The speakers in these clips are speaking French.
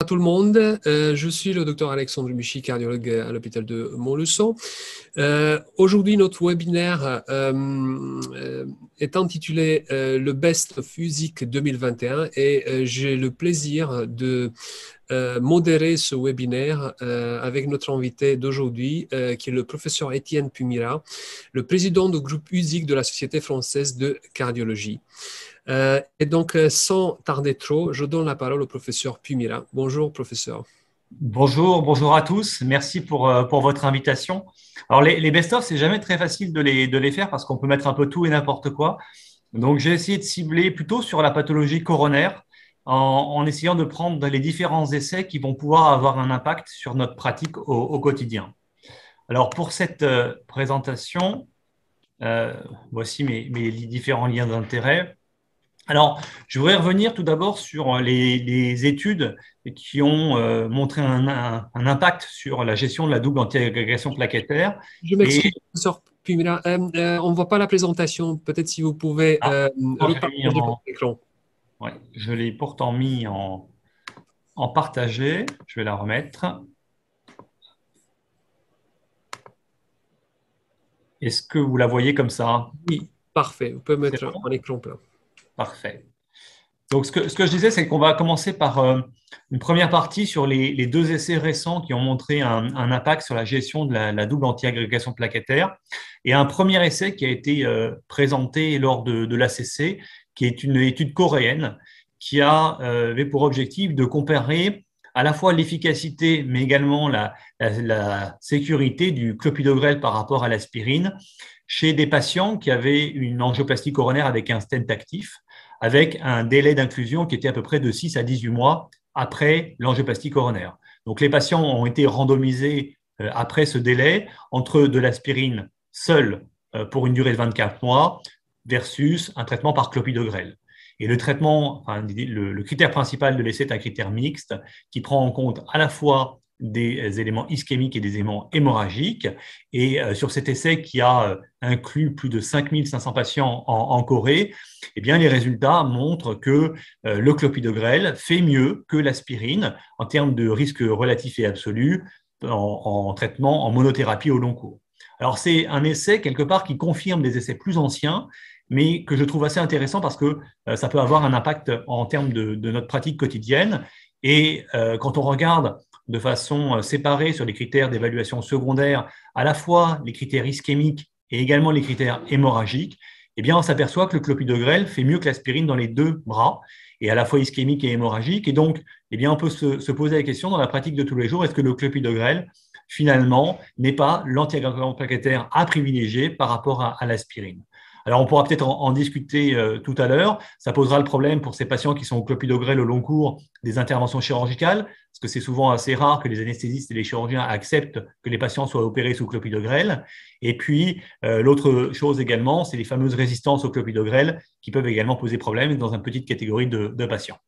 tout le monde. Je suis le docteur Alexandre Muchy, cardiologue à l'hôpital de Montluçon. Aujourd'hui, notre webinaire est intitulé Le Best of Physique 2021 et j'ai le plaisir de modérer ce webinaire avec notre invité d'aujourd'hui qui est le professeur Étienne Pumira, le président du groupe USIC de la Société française de cardiologie. Et donc, sans tarder trop, je donne la parole au professeur Pumira. Bonjour, professeur. Bonjour à tous. Merci pour votre invitation. Alors, les best-of, c'est jamais très facile de les faire parce qu'on peut mettre un peu tout et n'importe quoi. Donc, j'ai essayé de cibler plutôt sur la pathologie coronaire en essayant de prendre les différents essais qui vont pouvoir avoir un impact sur notre pratique au quotidien. Alors, pour cette présentation, voici mes différents liens d'intérêt. Alors, je voudrais revenir tout d'abord sur les études qui ont montré un impact sur la gestion de la double antiagrégation plaquettaire. Je m'excuse, professeur Pumira. On ne voit pas la présentation. Peut-être si vous pouvez repartager votre écran. Ouais, je l'ai pourtant mis en partagé. Je vais la remettre. Est-ce que vous la voyez comme ça? Oui, parfait. Vous pouvez mettre en écran plein. Parfait. Donc, ce que je disais, c'est qu'on va commencer par une première partie sur les deux essais récents qui ont montré un impact sur la gestion de la double antiagrégation plaquettaire. Et un premier essai qui a été présenté lors de l'ACC, qui est une étude coréenne qui avait pour objectif de comparer à la fois l'efficacité, mais également la sécurité du clopidogrel par rapport à l'aspirine chez des patients qui avaient une angioplastie coronaire avec un stent actif, avec un délai d'inclusion qui était à peu près de 6 à 18 mois après l'angioplastie coronaire. Donc, les patients ont été randomisés après ce délai entre de l'aspirine seule pour une durée de 24 mois versus un traitement par clopidogrel. Et le traitement, le critère principal de l'essai est un critère mixte qui prend en compte à la fois des éléments ischémiques et des éléments hémorragiques. Et sur cet essai qui a inclus plus de 5500 patients en Corée, eh bien, les résultats montrent que le clopidogrel fait mieux que l'aspirine en termes de risque relatif et absolu en traitement en monothérapie au long cours. Alors, c'est un essai quelque part qui confirme des essais plus anciens, mais que je trouve assez intéressant parce que ça peut avoir un impact en termes de notre pratique quotidienne. Et quand on regarde de façon séparée sur les critères d'évaluation secondaire, à la fois les critères ischémiques et également les critères hémorragiques, eh bien, on s'aperçoit que le clopidogrel fait mieux que l'aspirine dans les deux bras, et à la fois ischémique et hémorragique. Et donc, eh bien, on peut se poser la question dans la pratique de tous les jours, est-ce que le clopidogrel, finalement, n'est pas l'antiagrégation plaquettaire à privilégier par rapport à l'aspirine? Alors, on pourra peut-être en discuter tout à l'heure. Ça posera le problème pour ces patients qui sont au clopidogrel au long cours des interventions chirurgicales, parce que c'est souvent assez rare que les anesthésistes et les chirurgiens acceptent que les patients soient opérés sous clopidogrel. Et puis, l'autre chose également, c'est les fameuses résistances au clopidogrel qui peuvent également poser problème dans une petite catégorie de patients.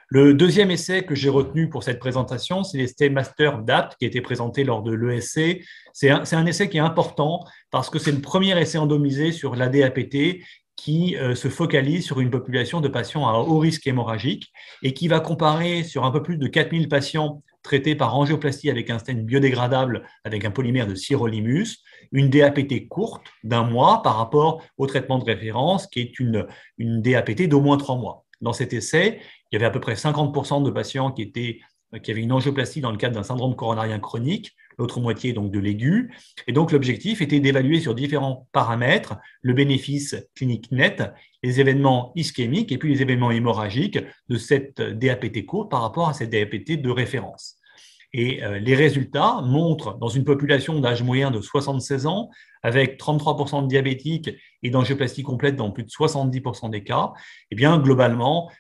Le deuxième essai que j'ai retenu pour cette présentation, c'est l'essai Master DAPT qui a été présenté lors de l'ESC. C'est un essai qui est important parce que c'est le premier essai randomisé sur l'ADAPT qui se focalise sur une population de patients à haut risque hémorragique et qui va comparer sur un peu plus de 4000 patients traités par angioplastie avec un stent biodégradable avec un polymère de sirolimus, une DAPT courte d'un mois par rapport au traitement de référence qui est une DAPT d'au moins 3 mois. Dans cet essai, il y avait à peu près 50% de patients qui avaient une angioplastie dans le cadre d'un syndrome coronarien chronique, l'autre moitié donc de l'aigu. Et donc, l'objectif était d'évaluer sur différents paramètres le bénéfice clinique net, les événements ischémiques et puis les événements hémorragiques de cette DAPT courte par rapport à cette DAPT de référence. Et les résultats montrent, dans une population d'âge moyen de 76 ans, avec 33% de diabétiques et d'angioplastie complète dans plus de 70% des cas, eh bien, globalement,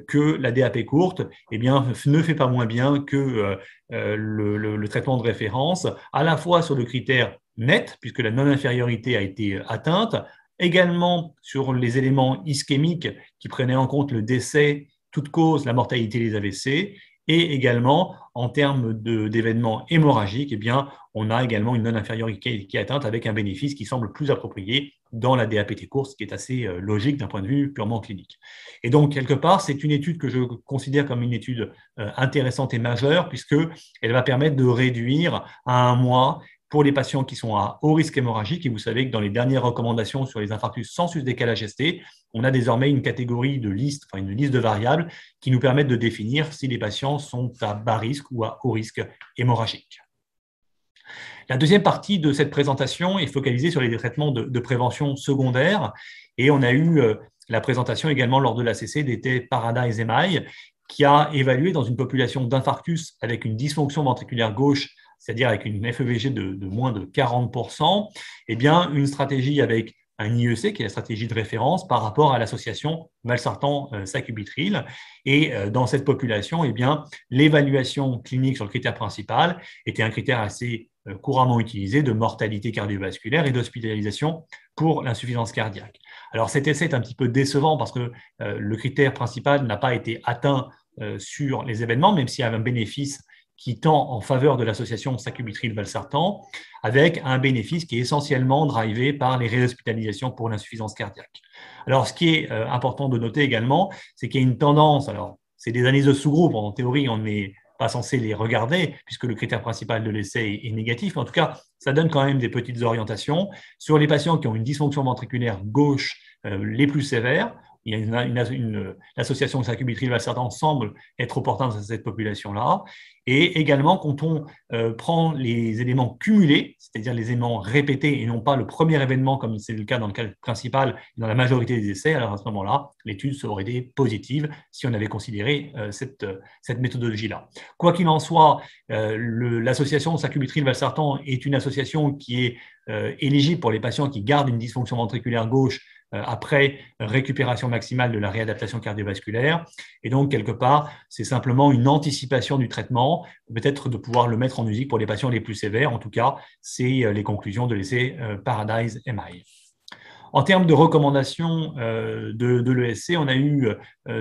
que la DAP courte eh bien, ne fait pas moins bien que le traitement de référence, à la fois sur le critère net, puisque la non-infériorité a été atteinte, également sur les éléments ischémiques qui prenaient en compte le décès, toute cause, la mortalité des AVC, Et également, en termes d'événements hémorragiques, eh bien, on a également une non-infériorité qui est atteinte avec un bénéfice qui semble plus approprié dans la DAPT course, ce qui est assez logique d'un point de vue purement clinique. Et donc, quelque part, c'est une étude que je considère comme une étude intéressante et majeure, puisqu'elle va permettre de réduire à 1 mois pour les patients qui sont à haut risque hémorragique. Et vous savez que dans les dernières recommandations sur les infarctus sans sus-décalage ST, on a désormais une catégorie de liste, enfin une liste de variables qui nous permettent de définir si les patients sont à bas risque ou à haut risque hémorragique. La deuxième partie de cette présentation est focalisée sur les traitements de prévention secondaire. Et on a eu la présentation également lors de l'ACC d'été Paradise MI, qui a évalué dans une population d'infarctus avec une dysfonction ventriculaire gauche, c'est-à-dire avec une FEVG de moins de 40%, eh bien, une stratégie avec un IEC, qui est la stratégie de référence, par rapport à l'association valsartan-sacubitril. Et dans cette population, eh bien, l'évaluation clinique sur le critère principal était un critère assez couramment utilisé de mortalité cardiovasculaire et d'hospitalisation pour l'insuffisance cardiaque. Alors cet essai est un petit peu décevant parce que le critère principal n'a pas été atteint sur les événements, même s'il y a un bénéfice qui tend en faveur de l'association sacubitril-valsartan, avec un bénéfice qui est essentiellement drivé par les réhospitalisations pour l'insuffisance cardiaque. Alors, ce qui est important de noter également, c'est qu'il y a une tendance, alors c'est des analyses de sous-groupes, en théorie on n'est pas censé les regarder, puisque le critère principal de l'essai est négatif, mais en tout cas, ça donne quand même des petites orientations. Sur les patients qui ont une dysfonction ventriculaire gauche les plus sévères, il y a l'association sacubitril-valsartan semble être opportune dans cette population-là. Et également, quand on prend les éléments cumulés, c'est-à-dire les éléments répétés et non pas le premier événement, comme c'est le cas dans le cas principal, dans la majorité des essais, alors à ce moment-là, l'étude aurait été positive si on avait considéré cette méthodologie-là. Quoi qu'il en soit, l'association sacubitril-valsartan est une association qui est éligible pour les patients qui gardent une dysfonction ventriculaire gauche après récupération maximale de la réadaptation cardiovasculaire. Et donc, quelque part, c'est simplement une anticipation du traitement, peut-être de pouvoir le mettre en musique pour les patients les plus sévères. En tout cas, c'est les conclusions de l'essai Paradise MI. En termes de recommandations de l'ESC, on a eu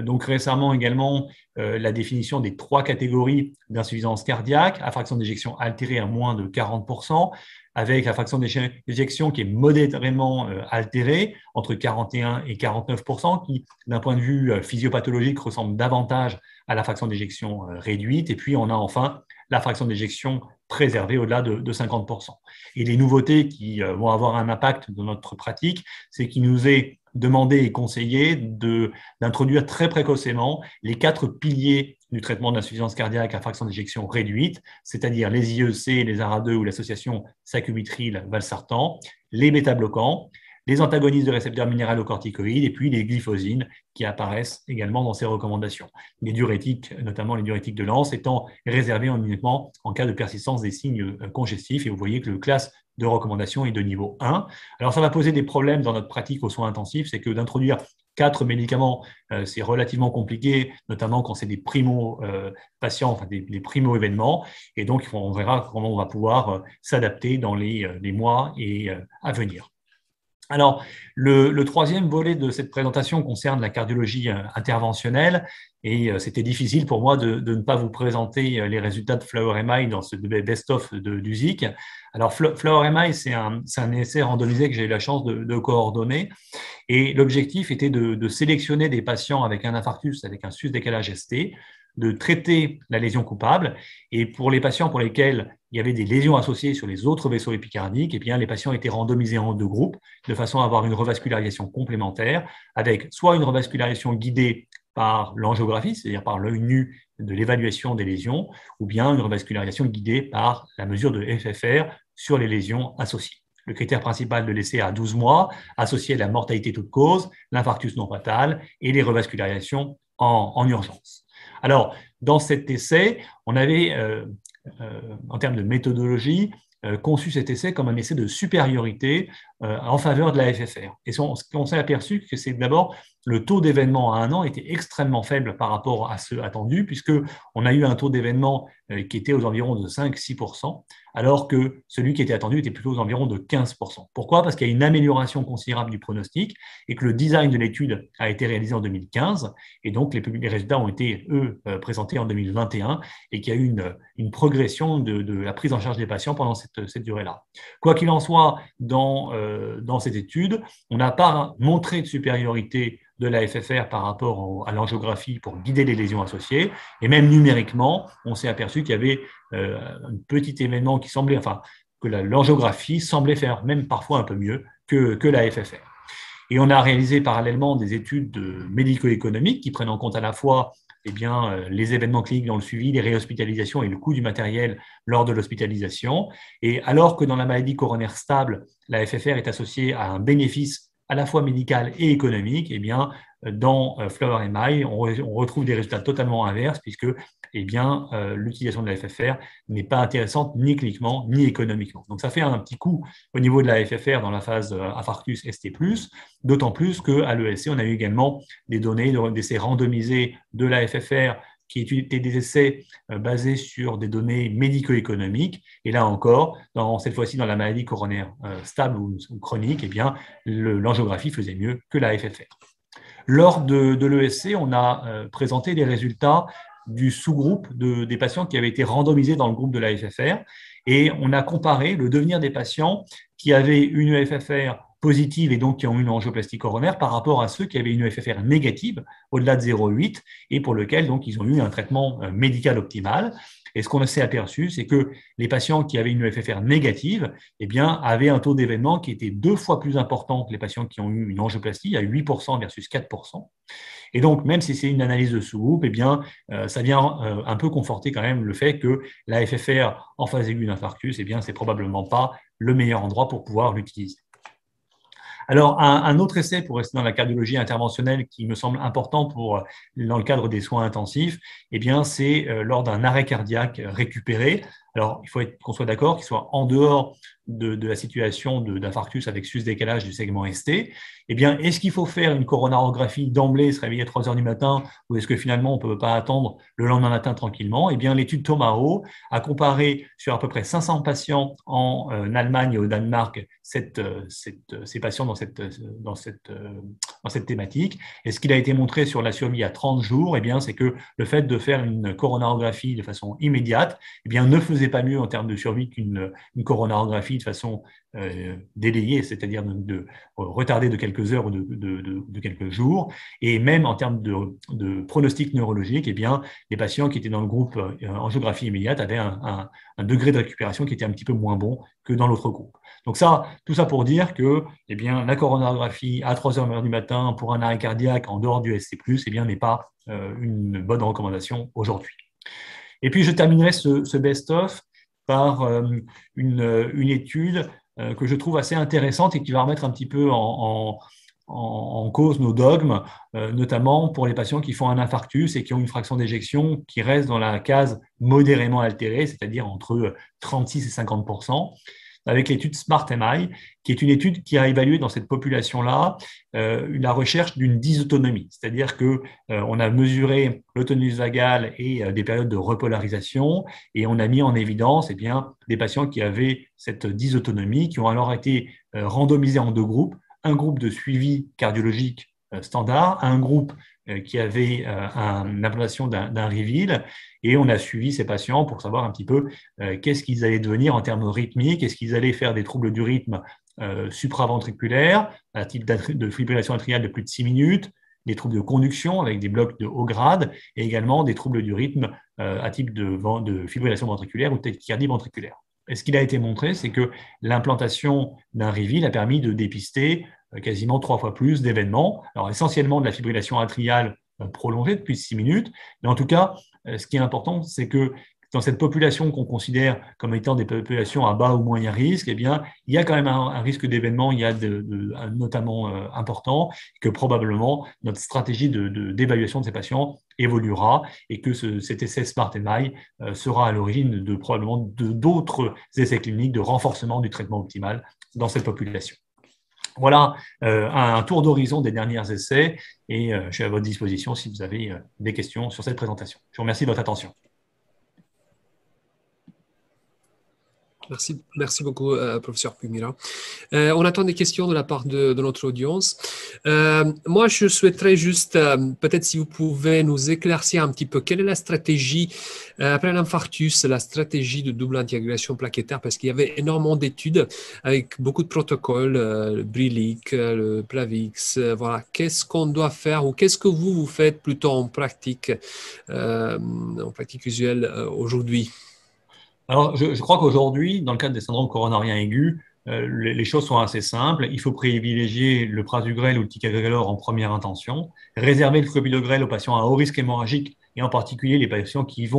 donc récemment également la définition des 3 catégories d'insuffisance cardiaque à fraction d'éjection altérée à moins de 40%, avec la fraction d'éjection qui est modérément altérée, entre 41 et 49%, qui, d'un point de vue physiopathologique, ressemble davantage à la fraction d'éjection réduite. Et puis, on a enfin la fraction d'éjection préservée au-delà de 50%. Et les nouveautés qui vont avoir un impact dans notre pratique, c'est qu'il nous est demandé et conseillé d'introduire très précocement les 4 piliers du traitement d'insuffisance cardiaque à fraction d'éjection réduite, c'est-à-dire les IEC, les ARA2 ou l'association sacubitril-valsartan, les bêta-bloquants, les antagonistes de récepteurs minéralocorticoïdes et puis les glyphosines qui apparaissent également dans ces recommandations. Les diurétiques, notamment les diurétiques de Lens, étant réservés uniquement en cas de persistance des signes congestifs. Et vous voyez que le classe de recommandation est de niveau 1. Alors, ça va poser des problèmes dans notre pratique aux soins intensifs, c'est que d'introduire 4 médicaments, c'est relativement compliqué, notamment quand c'est des primo-patients, enfin des primo-événements. Et donc, on verra comment on va pouvoir s'adapter dans les mois à venir. Alors, le troisième volet de cette présentation concerne la cardiologie interventionnelle et c'était difficile pour moi de ne pas vous présenter les résultats de Flower-MI dans ce best-of du ZIC. Alors, Flower-MI, c'est un essai randomisé que j'ai eu la chance de coordonner et l'objectif était de sélectionner des patients avec un infarctus, avec un sus-décalage ST, de traiter la lésion coupable. Et pour les patients pour lesquels il y avait des lésions associées sur les autres vaisseaux épicardiques, eh bien, les patients étaient randomisés en 2 groupes de façon à avoir une revascularisation complémentaire avec soit une revascularisation guidée par l'angiographie, c'est-à-dire par l'œil nu de l'évaluation des lésions, ou bien une revascularisation guidée par la mesure de FFR sur les lésions associées. Le critère principal de l'essai à 12 mois, associé à la mortalité toute cause, l'infarctus non fatal et les revascularisations en urgence. Alors, dans cet essai, on avait, en termes de méthodologie, conçu cet essai comme un essai de supériorité en faveur de la FFR. Et ce qu'on s'est aperçu, c'est que d'abord, le taux d'événement à 1 an était extrêmement faible par rapport à ceux attendus, puisqu'on a eu un taux d'événement qui était aux environs de 5-6%, alors que celui qui était attendu était plutôt aux environs de 15%. Pourquoi? Parce qu'il y a une amélioration considérable du pronostic et que le design de l'étude a été réalisé en 2015, et donc les résultats ont été, eux, présentés en 2021, et qu'il y a eu une progression de la prise en charge des patients pendant cette durée-là. Quoi qu'il en soit, dans cette étude, on n'a pas montré de supériorité de la FFR par rapport à l'angiographie pour guider les lésions associées, et même numériquement, on s'est aperçu qu'il y avait un petit événement qui semblait, enfin, que l'angiographie semblait faire même parfois un peu mieux que la FFR. Et on a réalisé parallèlement des études médico-économiques qui prennent en compte à la fois les événements cliniques dans le suivi, les réhospitalisations et le coût du matériel lors de l'hospitalisation. Et alors que dans la maladie coronaire stable, la FFR est associée à un bénéfice à la fois médical et économique, dans Flower MI, on retrouve des résultats totalement inverses puisque l'utilisation de la FFR n'est pas intéressante ni cliniquement ni économiquement. Donc ça fait un petit coup au niveau de la FFR dans la phase infarctus ST+, d'autant plus qu'à l'ESC, on a eu également des données d'essais randomisés de la FFR qui étaient des essais basés sur des données médico-économiques. Et là encore, cette fois-ci dans la maladie coronaire stable ou chronique, l'angiographie faisait mieux que la FFR. Lors de l'ESC, on a présenté les résultats du sous-groupe des patients qui avaient été randomisés dans le groupe de la FFR et on a comparé le devenir des patients qui avaient une FFR positive et donc qui ont eu une angioplastie coronaire par rapport à ceux qui avaient une FFR négative au-delà de 0,8 et pour lequel donc ils ont eu un traitement médical optimal. Et ce qu'on s'est aperçu, c'est que les patients qui avaient une FFR négative avaient un taux d'événement qui était 2 fois plus important que les patients qui ont eu une angioplastie, à 8% versus 4%. Et donc, même si c'est une analyse de sous-groupe, ça vient un peu conforter quand même le fait que la FFR en phase aiguë d'infarctus, c'est probablement pas le meilleur endroit pour pouvoir l'utiliser. Alors, un autre essai pour rester dans la cardiologie interventionnelle qui me semble important dans le cadre des soins intensifs, c'est lors d'un arrêt cardiaque récupéré. Alors, il faut qu'on soit d'accord qu'il soit en dehors de la situation d'infarctus avec sus-décalage du segment ST. Est-ce qu'il faut faire une coronarographie d'emblée, se réveiller à 3 heures du matin, ou est-ce que finalement on ne peut pas attendre le lendemain matin tranquillement? L'étude Tomao a comparé sur à peu près 500 patients en Allemagne et au Danemark ces patients dans cette thématique. Et ce qu'il a été montré sur la survie à 30 jours, c'est que le fait de faire une coronarographie de façon immédiate ne faisait pas mieux en termes de survie qu'une coronarographie de façon délayée, c'est-à-dire de retarder de quelques heures ou de quelques jours. Et même en termes de pronostic neurologique, les patients qui étaient dans le groupe angiographie immédiate avaient un degré de récupération qui était un petit peu moins bon que dans l'autre groupe. Donc tout ça pour dire que la coronarographie à 3 heures du matin pour un arrêt cardiaque en dehors du ST+, n'est pas une bonne recommandation aujourd'hui. Et puis, je terminerai ce best-of par une étude que je trouve assez intéressante et qui va remettre un petit peu en cause nos dogmes, notamment pour les patients qui font un infarctus et qui ont une fraction d'éjection qui reste dans la case modérément altérée, c'est-à-dire entre 36 et 50%. Avec l'étude SMART-MI, qui est une étude qui a évalué dans cette population-là la recherche d'une dysautonomie, c'est-à-dire qu'on a mesuré l'autonomie vagale et des périodes de repolarisation, et on a mis en évidence des patients qui avaient cette dysautonomie, qui ont alors été randomisés en 2 groupes, un groupe de suivi cardiologique standard, un groupe qui avait une implantation d'un Reveal, et on a suivi ces patients pour savoir un petit peu qu'est-ce qu'ils allaient devenir en termes rythmiques, est-ce qu'ils allaient faire des troubles du rythme supraventriculaires, à type de fibrillation atriale de plus de 6 minutes, des troubles de conduction avec des blocs de haut grade, et également des troubles du rythme à type de fibrillation ventriculaire ou tachycardie ventriculaire. Et ce qu'il a été montré, c'est que l'implantation d'un Reveal a permis de dépister quasiment 3 fois plus d'événements, alors essentiellement de la fibrillation atriale prolongée depuis 6 minutes, mais en tout cas, ce qui est important, c'est que dans cette population qu'on considère comme étant des populations à bas ou moyen risque, il y a quand même un risque d'événement, il y a notamment important, que probablement notre stratégie d'évaluation de ces patients évoluera et que cet essai SMART-MI sera à l'origine probablement d'autres essais cliniques de renforcement du traitement optimal dans cette population. Voilà un tour d'horizon des derniers essais et je suis à votre disposition si vous avez des questions sur cette présentation. Je vous remercie de votre attention. Merci beaucoup, professeur Pumira. On attend des questions de la part de notre audience. Moi, je souhaiterais juste, peut-être si vous pouvez nous éclaircir un petit peu, quelle est la stratégie, après l'infarctus, la stratégie de double antiagrégation plaquettaire, parce qu'il y avait énormément d'études avec beaucoup de protocoles, le Brilic, le Plavix, voilà. Qu'est-ce qu'on doit faire ou qu'est-ce que vous faites plutôt en pratique usuelle aujourd'hui? Alors, je crois qu'aujourd'hui, dans le cadre des syndromes coronariens aigus, les choses sont assez simples. Il faut privilégier le prasugrel ou le ticagrelor en première intention, réserver le clopidogrel aux patients à haut risque hémorragique et en particulier les patients qui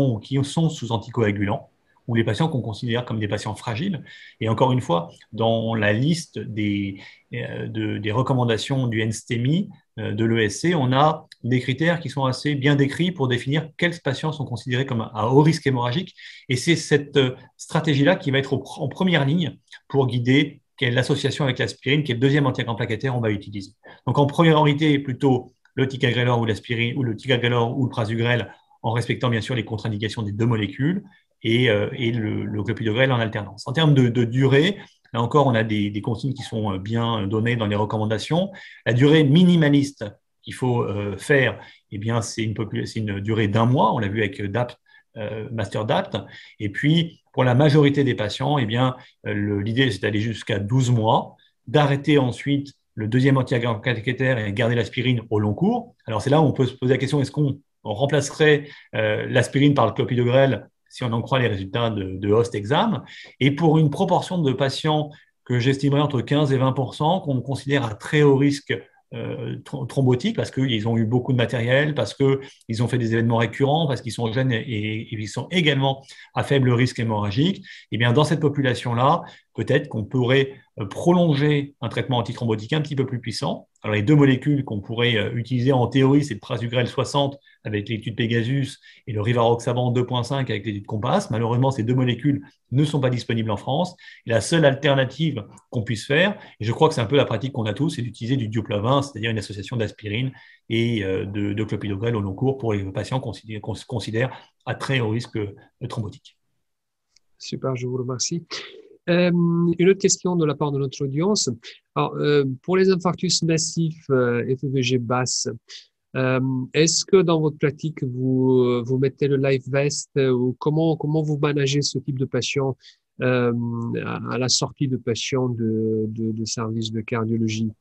sont sous anticoagulants ou les patients qu'on considère comme des patients fragiles. Et encore une fois, dans la liste des recommandations du NSTEMI, de l'ESC, on a des critères qui sont assez bien décrits pour définir quels patients sont considérés comme à haut risque hémorragique. Et c'est cette stratégie-là qui va être en première ligne pour guider quelle est l'association avec l'aspirine, qui est le deuxième anticoagulant plaquettaire on va utiliser. Donc en priorité, plutôt le ticagrelor ou l'aspirine, ou le ticagrelor ou le prasugrel, en respectant bien sûr les contre-indications des deux molécules, et le clopidogrel en alternance. En termes de durée, là encore, on a des consignes qui sont bien données dans les recommandations. La durée minimaliste qu'il faut faire, eh bien, c'est une durée d'1 mois. On l'a vu avec DAPT, Master DAPT. Et puis, pour la majorité des patients, eh bien, l'idée, c'est d'aller jusqu'à 12 mois, d'arrêter ensuite le deuxième anticoagulant plaquettaire et garder l'aspirine au long cours. Alors, c'est là où on peut se poser la question, est-ce qu'on remplacerait l'aspirine par le clopidogrel si on en croit les résultats de Host Exam. Et pour une proportion de patients que j'estimerais entre 15 et 20%, qu'on considère à très haut risque thrombotique, parce qu'ils ont eu beaucoup de matériel, parce qu'ils ont fait des événements récurrents, parce qu'ils sont jeunes et ils sont également à faible risque hémorragique, et bien dans cette population-là, peut-être qu'on pourrait prolonger un traitement antithrombotique un petit peu plus puissant. Alors les deux molécules qu'on pourrait utiliser en théorie, c'est le prasugrel 60 avec l'étude Pegasus et le rivaroxaban 2.5 avec l'étude Compass. Malheureusement, ces deux molécules ne sont pas disponibles en France. Et la seule alternative qu'on puisse faire, et je crois que c'est un peu la pratique qu'on a tous, c'est d'utiliser du dioplavin, c'est-à-dire une association d'aspirine et de clopidogrel au long cours pour les patients qu'on se considère à très haut risque thrombotique. Super, je vous remercie. Une autre question de la part de notre audience. Alors, pour les infarctus massifs FEVG basse, est-ce que dans votre pratique, vous mettez le live vest ou comment vous managez ce type de patient à la sortie de patients de services de cardiologie?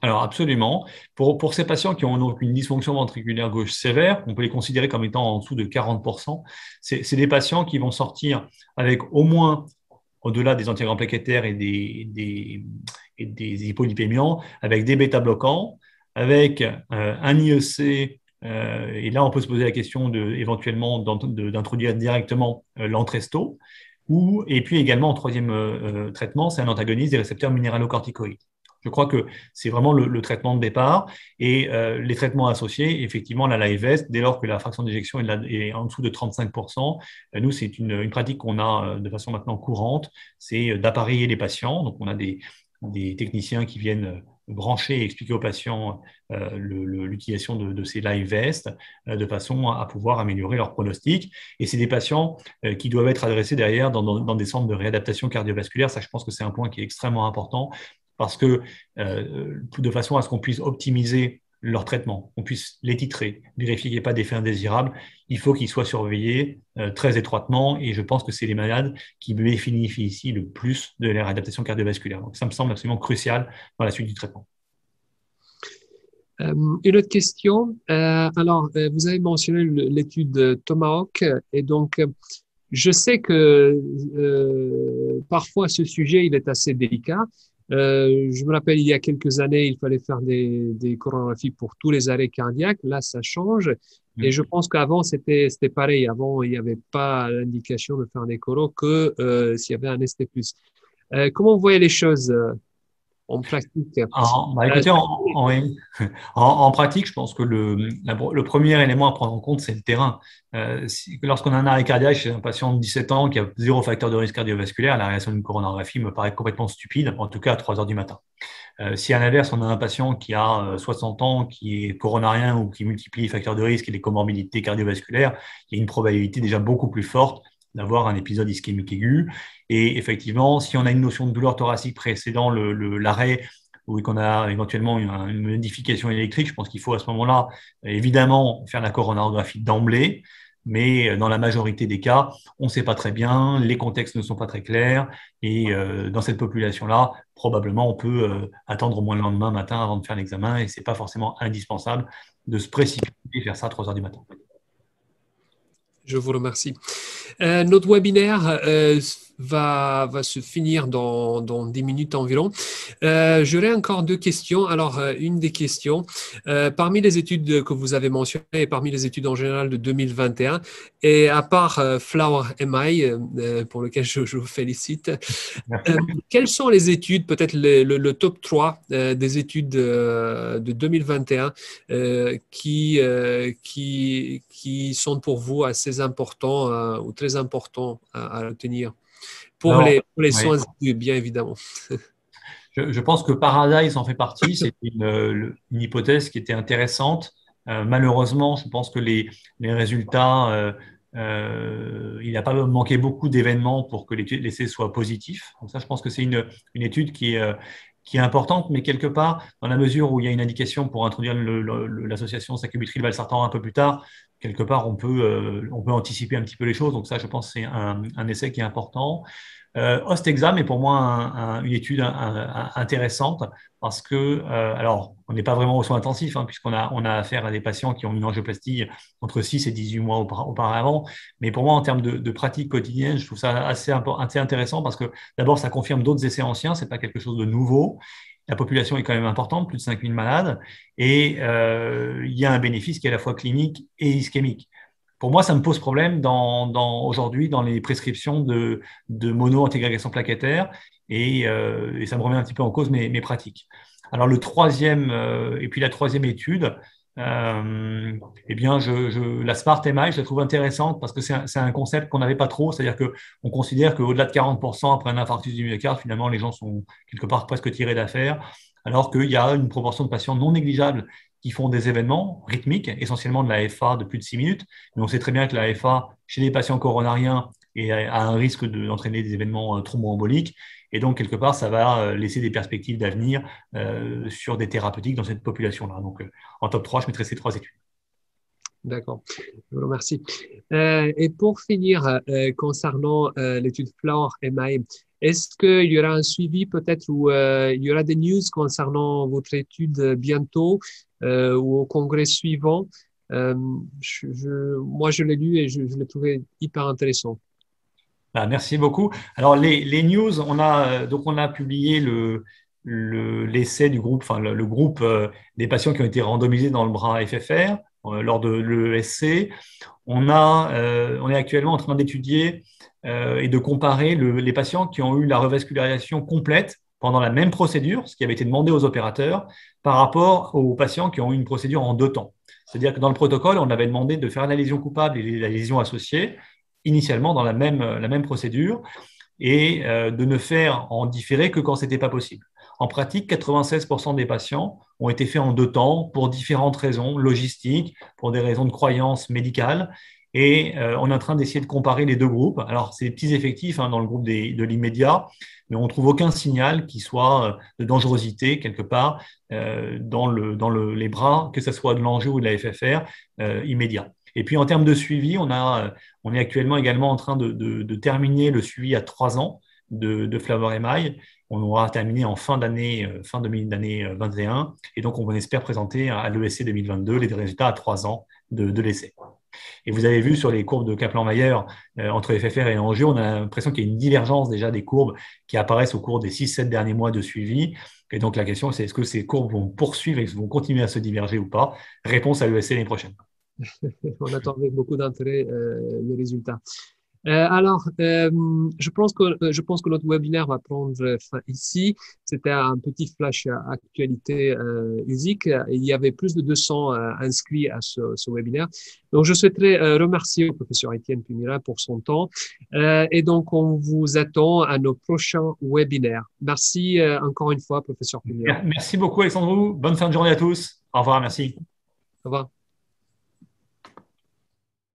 Alors absolument. Pour ces patients qui ont donc une dysfonction ventriculaire gauche sévère, on peut les considérer comme étant en dessous de 40%, c'est des patients qui vont sortir avec au moins, au-delà des anticoagulants plaquettaires et des hypolipémiants, avec des bêta-bloquants, avec un IEC, et là on peut se poser la question éventuellement d'introduire directement l'Entresto, et puis également en troisième traitement, c'est un antagoniste des récepteurs minéralocorticoïdes. Je crois que c'est vraiment le traitement de départ et les traitements associés, effectivement, la LiveVest, dès lors que la fraction d'éjection est en dessous de 35%, nous, c'est une pratique qu'on a de façon maintenant courante, c'est d'appareiller les patients. Donc, on a des techniciens qui viennent brancher et expliquer aux patients l'utilisation de ces LiveVest de façon à pouvoir améliorer leur pronostic. Et c'est des patients qui doivent être adressés derrière dans des centres de réadaptation cardiovasculaire. Ça, je pense que c'est un point qui est extrêmement important parce que de façon à ce qu'on puisse optimiser leur traitement, qu'on puisse les titrer, vérifier qu'il n'y ait pas d'effet indésirable, il faut qu'ils soient surveillés très étroitement et je pense que c'est les malades qui bénéficient le plus de la réadaptation cardiovasculaire. Donc ça me semble absolument crucial dans la suite du traitement. Une autre question. Alors, vous avez mentionné l'étude Tomahawk et donc je sais que parfois ce sujet il est assez délicat. Je me rappelle, il y a quelques années, il fallait faire des coronographies pour tous les arrêts cardiaques. Là, ça change. Et je pense qu'avant, c'était pareil. Avant, il n'y avait pas l'indication de faire des coros que s'il y avait un ST+. Comment vous voyez les choses? en pratique? Écoutez, en pratique, je pense que le premier élément à prendre en compte, c'est le terrain. Lorsqu'on a un arrêt cardiaque chez un patient de 17 ans qui a zéro facteur de risque cardiovasculaire, la réalisation d'une coronarographie me paraît complètement stupide, en tout cas à 3 heures du matin. Si à l'inverse, on a un patient qui a 60 ans, qui est coronarien ou qui multiplie les facteurs de risque et les comorbidités cardiovasculaires, il y a une probabilité déjà beaucoup plus forte d'avoir un épisode ischémique aigu. Et effectivement, si on a une notion de douleur thoracique précédant l'arrêt ou qu'on a éventuellement une modification électrique, je pense qu'il faut à ce moment-là, évidemment, faire la coronarographie d'emblée. Mais dans la majorité des cas, on ne sait pas très bien, les contextes ne sont pas très clairs, et dans cette population-là, probablement on peut attendre au moins le lendemain matin avant de faire l'examen, et ce n'est pas forcément indispensable de se précipiter et faire ça à 3 heures du matin. Je vous remercie. Notre webinaire va se finir dans 10 minutes environ. J'aurais encore 2 questions. Alors, une des questions, parmi les études que vous avez mentionnées et parmi les études en général de 2021, et à part Flower MI, pour lequel je vous félicite, quelles sont les études, peut-être le top 3 des études de 2021 qui sont pour vous assez importants ou très importants à retenir pour les soins bien évidemment? Je pense que Paradise en fait partie. C'est une hypothèse qui était intéressante. Malheureusement, je pense que les résultats, il n'a pas manqué beaucoup d'événements pour que l'essai soit positif. Donc ça, je pense que c'est une étude qui est importante, mais quelque part, dans la mesure où il y a une indication pour introduire l'association sacubitril/valsartan un peu plus tard, quelque part, on peut anticiper un petit peu les choses. Donc ça, je pense que c'est un essai qui est important. Ostexam est pour moi une étude intéressante parce que, alors, on n'est pas vraiment aux soins intensifs, puisqu'on a affaire à des patients qui ont une angioplastie entre 6 et 18 mois auparavant. Mais pour moi, en termes de pratique quotidienne, je trouve ça assez intéressant parce que d'abord, ça confirme d'autres essais anciens, ce n'est pas quelque chose de nouveau. La population est quand même importante, plus de 5000 malades, et il y a un bénéfice qui est à la fois clinique et ischémique. Pour moi, ça me pose problème aujourd'hui dans les prescriptions de mono-antigrégation plaquettaire et ça me remet un petit peu en cause mes pratiques. Alors, la troisième étude, eh bien, la Smart MI, je la trouve intéressante parce que c'est un concept qu'on n'avait pas trop, c'est-à-dire qu'on considère qu'au-delà de 40% après un infarctus du myocarde, finalement, les gens sont quelque part presque tirés d'affaire, alors qu'il y a une proportion de patients non négligeable qui font des événements rythmiques, essentiellement de la FA de plus de 6 minutes. Mais on sait très bien que la FA, chez les patients coronariens, a un risque d'entraîner des événements thromboemboliques. Et donc, quelque part, ça va laisser des perspectives d'avenir sur des thérapeutiques dans cette population-là. Donc, en top 3, je mettrai ces 3 études. D'accord, je vous remercie. Et pour finir, concernant l'étude Flower MI, est-ce qu'il y aura un suivi peut-être ou il y aura des news concernant votre étude bientôt ou au congrès suivant? Moi, je l'ai lu et je l'ai trouvé hyper intéressant. Merci beaucoup. Alors, les news, on a publié l'essai du groupe, enfin le groupe des patients qui ont été randomisés dans le bras FFR lors de l'ESC. On est actuellement en train d'étudier et de comparer les patients qui ont eu la revascularisation complète pendant la même procédure, ce qui avait été demandé aux opérateurs, par rapport aux patients qui ont eu une procédure en 2 temps. C'est-à-dire que dans le protocole, on avait demandé de faire la lésion coupable et la lésion associée, initialement dans la même procédure, et de ne faire en différé que quand ce n'était pas possible. En pratique, 96% des patients ont été faits en 2 temps pour différentes raisons logistiques, pour des raisons de croyance médicale. Et on est en train d'essayer de comparer les 2 groupes. Alors, c'est des petits effectifs dans le groupe de l'immédiat, mais on ne trouve aucun signal qui soit de dangerosité quelque part dans les bras, que ce soit de l'angio ou de la FFR immédiat. Et puis, en termes de suivi, on est actuellement également en train de terminer le suivi à 3 ans de Flower MI. On aura terminé en fin d'année 21. Et donc, on espère présenter à l'ESC 2022 les résultats à 3 ans de l'essai. Et vous avez vu sur les courbes de Kaplan-Meier entre FFR et angio, on a l'impression qu'il y a une divergence déjà des courbes qui apparaissent au cours des 6-7 derniers mois de suivi. Et donc, la question, c'est est-ce que ces courbes vont poursuivre et vont continuer à se diverger ou pas? Réponse à l'ESC l'année prochaine. On attend avec beaucoup d'intérêt le résultat. Je pense que notre webinaire va prendre fin ici. C'était un petit flash actualité USIC. Il y avait plus de 200 inscrits à ce webinaire. Donc, je souhaiterais remercier le professeur Étienne Pumila pour son temps. Et donc, on vous attend à nos prochains webinaires. Merci encore une fois, professeur Pumila. Merci beaucoup, Alexandre. Bonne fin de journée à tous. Au revoir, merci. Au revoir.